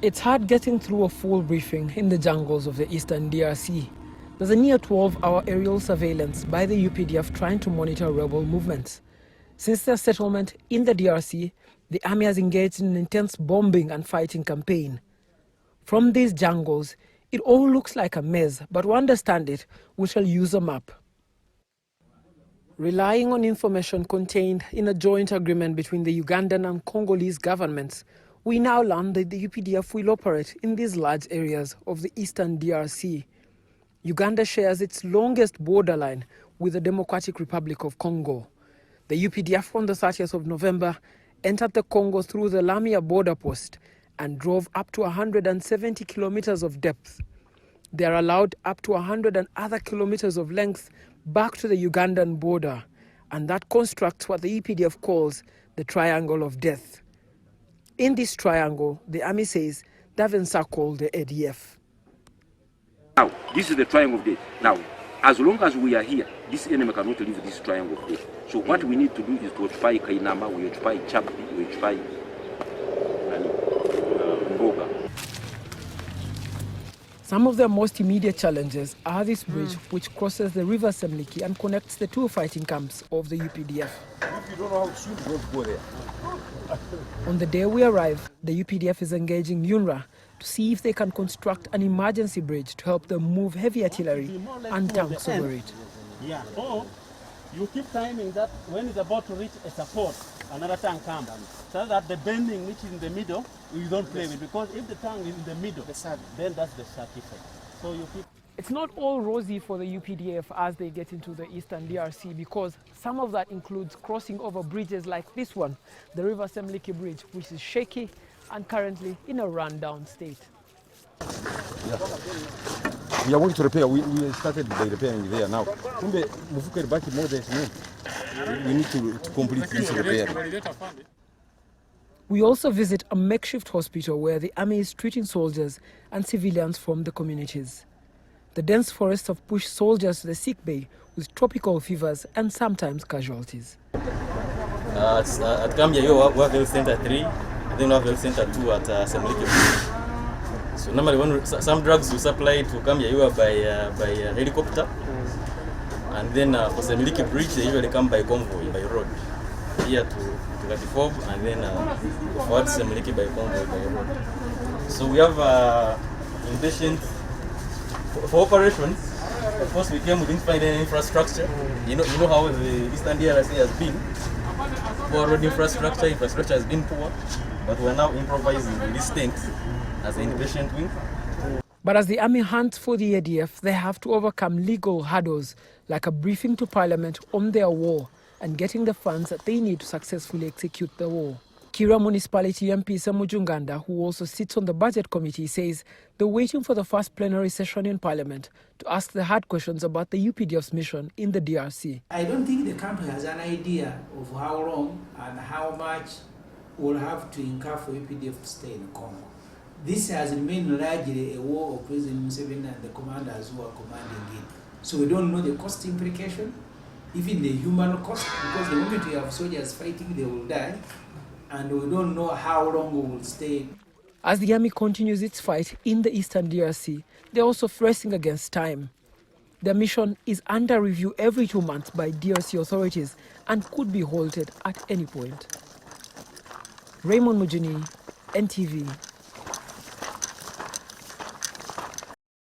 It's hard getting through a full briefing in the jungles of the eastern DRC. There's a near 12-hour aerial surveillance by the UPDF trying to monitor rebel movements. Since their settlement in the DRC, the army has engaged in an intense bombing and fighting campaign. From these jungles, it all looks like a maze, but to understand it, we shall use a map. Relying on information contained in a joint agreement between the Ugandan and Congolese governments, we now learn that the UPDF will operate in these large areas of the eastern DRC. Uganda shares its longest borderline with the Democratic Republic of Congo. The UPDF on the 30th of November entered the Congo through the Lamia border post and drove up to 170 kilometers of depth. They are allowed up to 100 and other kilometers of length back to the Ugandan border, and that constructs what the UPDF calls the Triangle of Death. In this triangle, the army says they've encircled the ADF. Now, this is the triangle of death. Now, as long as we are here, this enemy cannot leave this triangle of death. So what we need to do is to occupy Kainama, we occupy Chapti, we occupy Mboga. Some of their most immediate challenges are this bridge which crosses the river Semliki and connects the two fighting camps of the UPDF. If you don't know how to swim, don't go there. On the day we arrive, the UPDF is engaging UNRWA to see if they can construct an emergency bridge to help them move heavy artillery and tanks over it. Yeah. Or you keep timing that when it's about to reach a support, another tank comes. So that the bending which is in the middle, you don't play with. Because if the tank is in the middle, then that's the shot effect. So you keep... It's not all rosy for the UPDF as they get into the eastern DRC, because some of that includes crossing over bridges like this one, the River Semliki Bridge, which is shaky and currently in a rundown state. Yeah. We are going to repair. We started by repairing there now. We need to complete this repair. We also visit a makeshift hospital where the army is treating soldiers and civilians from the communities. The dense forests have pushed soldiers to the sick bay with tropical fevers and sometimes casualties. At Gambia, we have health center 3, and then we have health center 2 at Semliki. So normally, when some drugs we supply to Gambia by helicopter, and then for Semliki Bridge, they usually come by convoy, by road, here to Gatifob, and then forward Semliki by convoy, by road. So we have inpatient. For operations, of course, we didn't find any infrastructure. You know how the Eastern DRC has been. For road infrastructure has been poor, but we're now improvising these things as an inpatient wing. But as the army hunts for the ADF, they have to overcome legal hurdles, like a briefing to Parliament on their war and getting the funds that they need to successfully execute the war. Kira Municipality MP Mujuni, who also sits on the Budget Committee, says they're waiting for the first plenary session in Parliament to ask the hard questions about the UPDF's mission in the DRC. I don't think the country has an idea of how long and how much we'll have to incur for UPDF to stay in Congo. This has remained largely a war of President Museveni and the commanders who are commanding it. So we don't know the cost implication, even the human cost, because the moment we have soldiers fighting, they will die. And we don't know how long we will stay. As the army continues its fight in the eastern DRC, they're also racing against time. Their mission is under review every 2 months by DRC authorities and could be halted at any point. Raymond Mujuni, NTV.